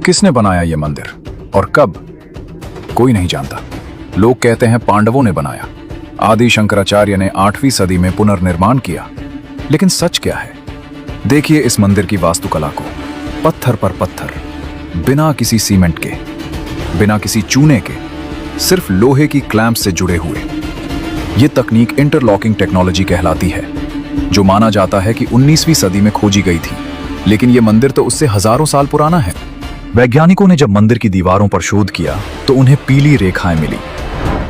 किसने बनाया ये मंदिर और कब, कोई नहीं जानता। लोग कहते हैं पांडवों ने बनाया, आदि शंकराचार्य ने 8वीं सदी में पुनर्निर्माण किया, लेकिन सच क्या है? देखिए इस मंदिर की वास्तुकला को, पत्थर पर पत्थर, बिना किसी सीमेंट के, बिना किसी चूने के, सिर्फ लोहे की क्लैंप से जुड़े हुए। ये तकनीक इंटरलॉकिंग टेक्नोलॉजी कहलाती है, जो माना जाता है कि 19वीं सदी में खोजी गई थी, लेकिन ये मंदिर तो उससे हजारों साल पुराना है। वैज्ञानिकों ने जब मंदिर की दीवारों पर शोध किया तो उन्हें पीली रेखाएं मिली।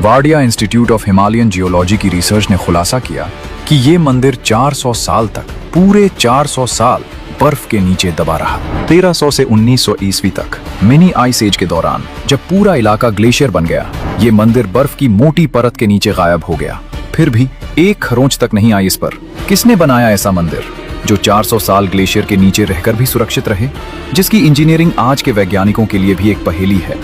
Wadia Institute of Himalayan Geology की रिसर्च ने खुलासा किया कि ये मंदिर 400 साल तक, पूरे 400 साल बर्फ के नीचे दबा रहा। 1300 से 1900 ईस्वी तक मिनी आइस एज के दौरान जब पूरा इलाका ग्लेशियर बन गया, ये मंदिर बर्फ की मोटी परत के नीचे गायब हो गया। फिर भी एक खरोंच तक नहीं आई इस पर। किसने बनाया ऐसा मंदिर जो 400 साल ग्लेशियर के नीचे रहकर भी सुरक्षित रहे, जिसकी इंजीनियरिंग आज के वैज्ञानिकों के लिए भी एक पहेली है?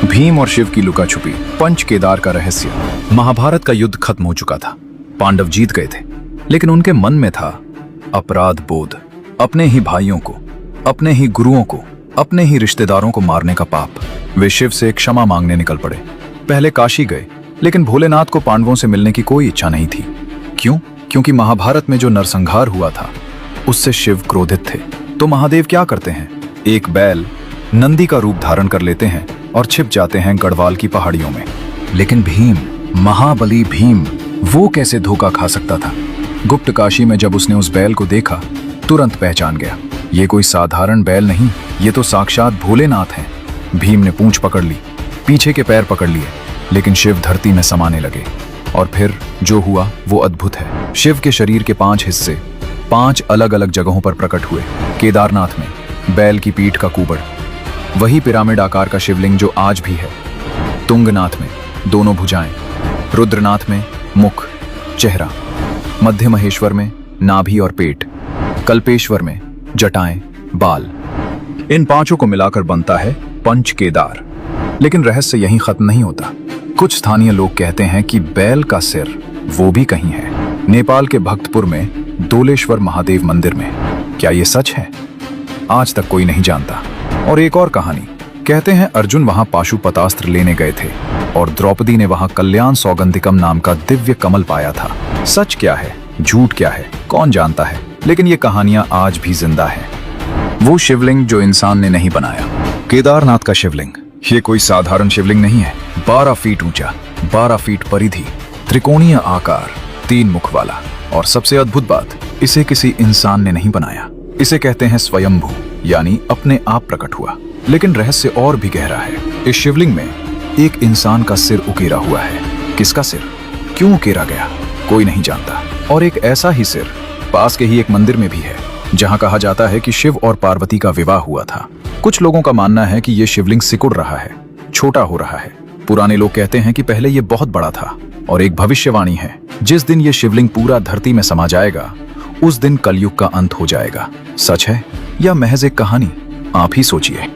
भीम और शिव की लुका छुपी, पंच केदार का रहस्य। महाभारत का युद्ध खत्म हो चुका था, पांडव जीत गए थे, लेकिन उनके मन में था अपराध बोध। अपने ही भाइयों को, अपने ही गुरुओं को, अपने ही रिश्तेदारों को मारने का पाप। वे शिव से क्षमा मांगने निकल पड़े। पहले काशी गए, लेकिन भोलेनाथ को पांडवों से मिलने की कोई इच्छा नहीं थी। क्यों? क्योंकि महाभारत में जो नरसंहार हुआ था उससे शिव क्रोधित थे। तो महादेव क्या करते हैं? एक बैल नंदी का रूप धारण कर लेते हैं और छिप जाते हैं गढ़वाल की पहाड़ियों में। लेकिन भीम, महाबली भीम, वो कैसे धोखा खा सकता था? गुप्त काशी में जब उसने उस बैल को देखा, तुरंत पहचान गया, ये कोई साधारण बैल नहीं, ये तो साक्षात भोलेनाथ हैं। भीम ने पूंछ पकड़ ली, पीछे के पैर पकड़ लिए, लेकिन शिव धरती में समाने लगे। और फिर जो हुआ वो अद्भुत है। शिव के शरीर के 5 हिस्से 5 अलग अलग जगहों पर प्रकट हुए। केदारनाथ में बैल की पीठ का कुबड़, वही पिरामिड आकार का शिवलिंग जो आज भी है। तुंगनाथ में दोनों भुजाएं, रुद्रनाथ में मुख, चेहरा, मध्य महेश्वर में नाभि और पेट, कल्पेश्वर में जटाएं, बाल। इन 5 को मिलाकर बनता है पंच केदार। लेकिन रहस्य यहीं खत्म नहीं होता। कुछ स्थानीय लोग कहते हैं कि बैल का सिर वो भी कहीं है, नेपाल के भक्तपुर में दोलेश्वर महादेव मंदिर में। क्या ये सच है? आज तक कोई नहीं जानता। और एक और कहानी, कहते हैं अर्जुन वहां पाशुपतास्त्र लेने गए थे और द्रौपदी ने वहां कल्याण सौगंधिकम नाम का दिव्य कमल पाया था। सच क्या है, झूठ क्या है, कौन जानता है, लेकिन ये कहानियां आज भी जिंदा है। वो शिवलिंग जो इंसान ने नहीं बनाया, केदारनाथ का शिवलिंग, ये कोई साधारण शिवलिंग नहीं है। 12 फीट ऊंचा, 12 फीट परिधि, त्रिकोणीय आकार, 3 मुख वाला। और सबसे अद्भुत बात, इसे किसी इंसान ने नहीं बनाया। इसे कहते हैं स्वयंभू, यानी अपने आप प्रकट हुआ। लेकिन रहस्य और भी गहरा है। इस शिवलिंग में एक इंसान का सिर उकेरा हुआ है। किसका सिर? क्यों उकेरा गया? कोई नहीं जानता। और एक ऐसा ही सिर पास के ही एक मंदिर में भी है, जहां कहा जाता है कि शिव और पार्वती का विवाह हुआ था। कुछ लोगों का मानना है कि यह शिवलिंग सिकुड़ रहा है, छोटा हो रहा है। पुराने लोग कहते हैं कि पहले यह बहुत बड़ा था। और एक भविष्यवाणी है, जिस दिन यह शिवलिंग पूरा धरती में समा जाएगा, उस दिन कलयुग का अंत हो जाएगा। सच है या महज एक कहानी? आप ही सोचिए।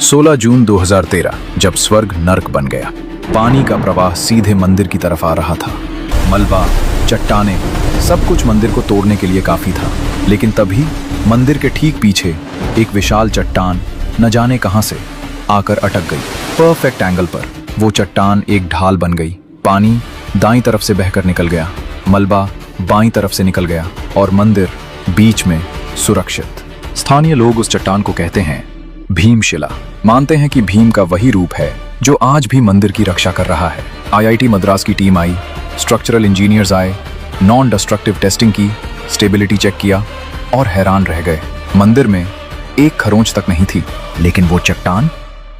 16 जून 2013 जब स्वर्ग नर्क बन गया, पानी का प्रवाह सीधे मंदिर की तरफ आ रहा था। मलबा, चट्टाने, सब कुछ मंदिर को तोड़ने के लिए काफी था। लेकिन तभी मंदिर के ठीक पीछे एक विशाल चट्टान न जाने कहां से आकर अटक गई। परफेक्ट एंगल पर वो चट्टान एक ढाल बन गई। पानी दाईं तरफ से बहकर निकल गया, मलबा बाईं तरफ से निकल गया और मंदिर बीच में सुरक्षित। स्थानीय लोग उस चट्टान को कहते हैं भीमशिला। मानते हैं कि भीम का वही रूप है जो आज भी मंदिर की रक्षा कर रहा है। IIT मद्रास की टीम आई, स्ट्रक्चरल इंजीनियर्स आए, नॉन डिस्ट्रक्टिव टेस्टिंग की, स्टेबिलिटी चेक किया और हैरान रह गए। मंदिर में एक खरोंच तक नहीं थी, लेकिन वो चट्टान,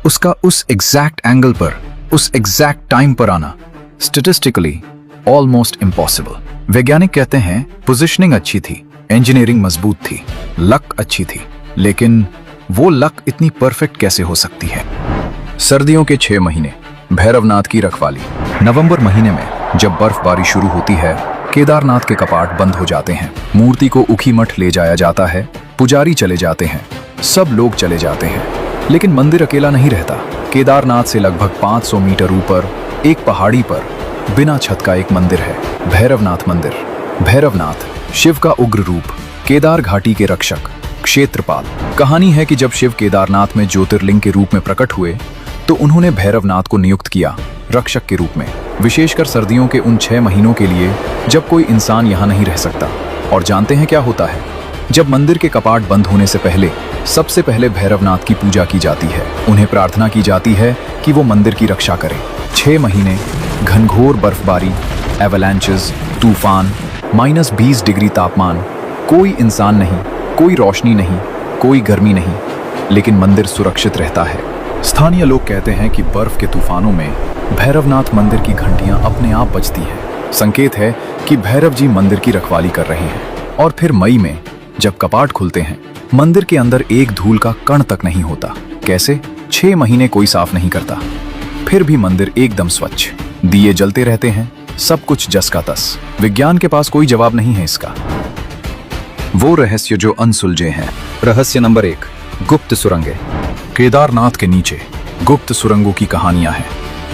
उसका उस एग्जैक्ट एंगल पर, उस एग्जैक्ट टाइम पर आना स्टैटिस्टिकली ऑलमोस्ट इम्पॉसिबल। वैज्ञानिक कहते हैं पोजीशनिंग अच्छी थी, इंजीनियरिंग मजबूत थी, लक अच्छी थी, लेकिन वो लक इतनी परफेक्ट कैसे हो सकती है? सर्दियों के 6 महीने, भैरवनाथ की रखवाली। नवंबर महीने में जब बर्फबारी शुरू होती है, केदारनाथ के कपाट बंद हो जाते हैं। मूर्ति को ऊखीमठ ले जाया जाता है, पुजारी चले जाते हैं, सब लोग चले जाते हैं, लेकिन मंदिर अकेला नहीं रहता। केदारनाथ से लगभग 500 मीटर ऊपर एक पहाड़ी पर बिना छत का एक मंदिर है, भैरवनाथ मंदिर। भैरवनाथ शिव का उग्र रूप, केदार घाटी के रक्षक, क्षेत्रपाल। कहानी है कि जब शिव केदारनाथ में ज्योतिर्लिंग के रूप में प्रकट हुए तो उन्होंने भैरवनाथ को नियुक्त किया रक्षक के रूप में, विशेषकर सर्दियों के उन 6 महीनों के लिए जब कोई इंसान यहाँ नहीं रह सकता। और जानते हैं क्या होता है? जब मंदिर के कपाट बंद होने से पहले सबसे पहले भैरवनाथ की पूजा की जाती है। उन्हें प्रार्थना की जाती है कि वो मंदिर की रक्षा करें। 6 महीने घनघोर बर्फबारी, एवलांचेस, तूफान, -20 डिग्री तापमान, कोई इंसान नहीं, कोई रोशनी नहीं, कोई गर्मी नहीं, लेकिन मंदिर सुरक्षित रहता है। स्थानीय लोग कहते हैं कि बर्फ के तूफानों में भैरवनाथ मंदिर की घंटियां अपने आप बजती हैं। संकेत है कि भैरव जी मंदिर की रखवाली कर रहे हैं। और फिर मई में जब कपाट खुलते हैं, मंदिर के अंदर एक धूल का कण तक नहीं होता। कैसे? 6 महीने कोई साफ नहीं करता, फिर भी मंदिर एकदम स्वच्छ, दिए जलते रहते हैं, सब कुछ जस का तस। विज्ञान के पास कोई जवाब नहीं है इसका। वो रहस्य जो अनसुलझे हैं। रहस्य नंबर 1, गुप्त सुरंगें। केदारनाथ के नीचे गुप्त सुरंगों की कहानियां हैं।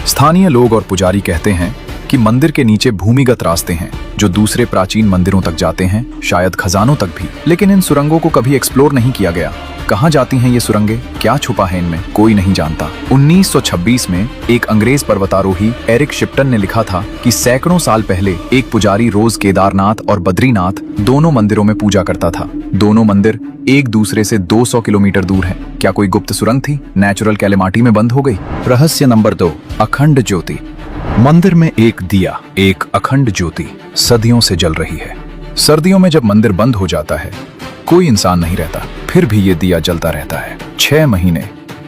स्थानीय लोग और पुजारी कहते हैं कि मंदिर के नीचे भूमिगत रास्ते हैं जो दूसरे प्राचीन मंदिरों तक जाते हैं, शायद खजानों तक भी। लेकिन इन सुरंगों को कभी एक्सप्लोर नहीं किया गया। कहाँ जाती हैं ये सुरंगें? क्या छुपा है इनमें? कोई नहीं जानता। 1926 में एक अंग्रेज पर्वतारोही एरिक शिप्टन ने लिखा था कि सैकड़ों साल पहले एक पुजारी रोज केदारनाथ और बद्रीनाथ दोनों मंदिरों में पूजा करता था। दोनों मंदिर एक दूसरे से 200 किलोमीटर दूर हैं। क्या कोई गुप्त सुरंग थी? नेचुरल कैलेमाटी में बंद हो गई? रहस्य नंबर 2, अखंड ज्योति। मंदिर में एक दिया, एक अखंड ज्योति सदियों से जल रही है। सर्दियों में जब मंदिर बंद हो जाता है, कोई इंसान नहीं रहता, फिर भी ये दिया जलता रहता है 6 महीने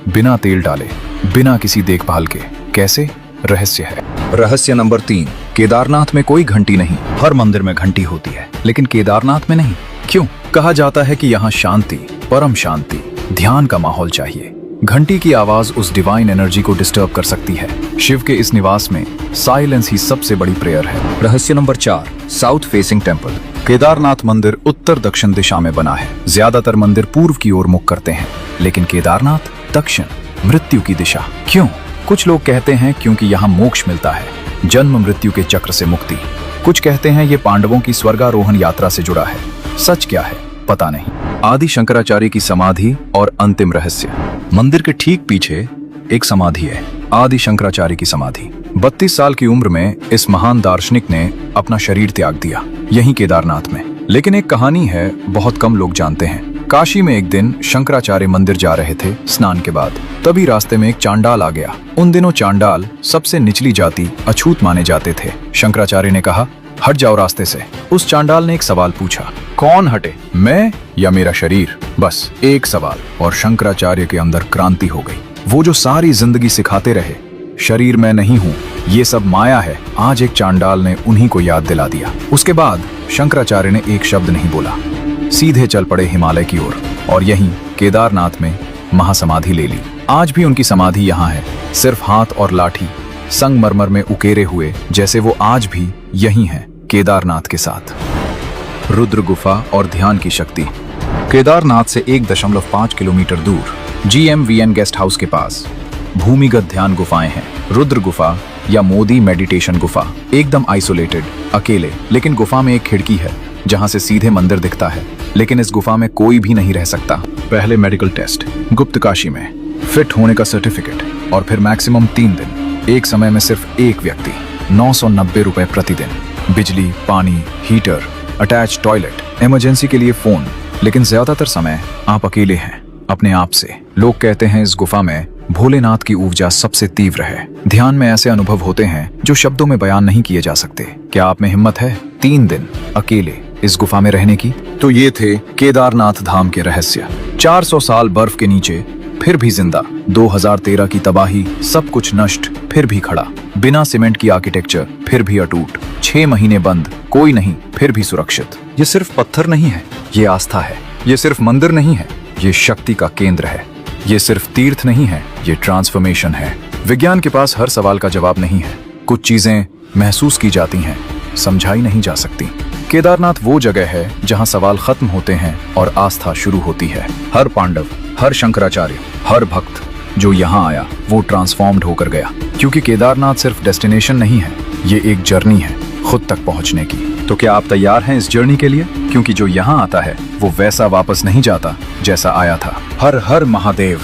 बिना तेल डाले, बिना किसी देखभाल के। कैसे? रहस्य है। रहस्य नंबर 3, केदारनाथ में कोई घंटी नहीं। हर मंदिर में घंटी होती है, लेकिन केदारनाथ में नहीं। क्यों? कहा जाता है कि यहाँ शांति, परम शांति, ध्यान का माहौल चाहिए। घंटी की आवाज उस डिवाइन एनर्जी को डिस्टर्ब कर सकती है। शिव के इस निवास में साइलेंस ही सबसे बड़ी प्रेयर है। रहस्य number 4, south facing temple. Kedarnath मंदिर उत्तर दक्षिण दिशा में बना है। ज्यादातर मंदिर पूर्व की ओर मुख करते हैं, लेकिन केदारनाथ दक्षिण, मृत्यु की दिशा। क्यों? कुछ लोग कहते हैं क्योंकि यहाँ मोक्ष मिलता है, जन्म मृत्यु के चक्र से मुक्ति। कुछ कहते हैं ये पांडवों की स्वर्गारोहण यात्रा से जुड़ा है। सच क्या है पता नहीं। आदि शंकराचार्य की समाधि और अंतिम रहस्य। मंदिर के ठीक पीछे एक समाधि है, आदि शंकराचार्य की समाधि। 32 साल की उम्र में इस महान दार्शनिक ने अपना शरीर त्याग दिया, यहीं केदारनाथ में। लेकिन एक कहानी है, बहुत कम लोग जानते हैं। काशी में एक दिन शंकराचार्य मंदिर जा रहे थे स्नान के बाद, तभी रास्ते में एक चांडाल आ गया। उन दिनों चांडाल सबसे निचली जाति, अछूत माने जाते थे। शंकराचार्य ने कहा, हट जाओ रास्ते से। उस चांडाल ने एक सवाल पूछा, कौन हटे, मैं या मेरा शरीर? बस एक सवाल, और शंकराचार्य के अंदर क्रांति हो गई। वो जो सारी जिंदगी सिखाते रहे, शरीर मैं नहीं हूँ, ये सब माया है, आज एक चांडाल ने उन्हीं को याद दिला दिया। उसके बाद शंकराचार्य ने एक शब्द नहीं बोला, सीधे चल पड़े हिमालय की ओर, और यहीं केदारनाथ में महासमाधि ले ली। आज भी उनकी समाधि यहाँ है, सिर्फ हाथ और लाठी संगमरमर में उकेरे हुए, जैसे वो आज भी यहीं हैं केदारनाथ के साथ। रुद्र गुफा और ध्यान की शक्ति। केदारनाथ से 1.5 किलोमीटर दूर GMVN गेस्ट हाउस के पास भूमिगत ध्यान गुफाएं हैं। रुद्र गुफा या मोदी मेडिटेशन गुफा, एकदम आइसोलेटेड, अकेले। लेकिन गुफा में एक खिड़की है जहां से सीधे मंदिर दिखता है। लेकिन इस गुफा में कोई भी नहीं रह सकता। पहले मेडिकल टेस्ट गुप्त काशी में, फिट होने का सर्टिफिकेट, और फिर मैक्सिमम 3 दिन। एक समय में सिर्फ एक व्यक्ति, 990 रुपए प्रतिदिन। बिजली, पानी, हीटर, अटैच टॉयलेट, इमरजेंसी के लिए फोन। लेकिन ज्यादातर समय आप अकेले हैं, अपने आप से। लोग कहते हैं इस गुफा में भोलेनाथ की ऊर्जा सबसे तीव्र है। ध्यान में ऐसे अनुभव होते हैं जो शब्दों में बयान नहीं किए जा सकते। क्या आप में हिम्मत है 3 दिन अकेले इस गुफा में रहने की? तो ये थे केदारनाथ धाम के रहस्य। 400 साल बर्फ के नीचे, फिर भी जिंदा। 2013 की तबाही, सब कुछ नष्ट, फिर भी खड़ा। बिना सीमेंट की आर्किटेक्चर, फिर भी अटूट। 6 महीने बंद, कोई नहीं, फिर भी सुरक्षित। ये सिर्फ पत्थर नहीं है, ये आस्था है। ये सिर्फ मंदिर नहीं है, ये शक्ति का केंद्र है। ये सिर्फ तीर्थ नहीं है, ये ट्रांसफॉर्मेशन है। विज्ञान के पास हर सवाल का जवाब नहीं है। कुछ चीजें महसूस की जाती हैं, समझाई नहीं जा सकती। केदारनाथ वो जगह है जहां सवाल खत्म होते हैं और आस्था शुरू होती है। हर पांडव, हर शंकराचार्य, हर भक्त जो यहाँ आया वो ट्रांसफॉर्म्ड होकर गया। क्योंकि केदारनाथ सिर्फ डेस्टिनेशन नहीं है, ये एक जर्नी है खुद तक पहुंचने की। तो क्या आप तैयार हैं इस जर्नी के लिए? क्योंकि जो यहाँ आता है वो वैसा वापस नहीं जाता जैसा आया था। हर हर महादेव।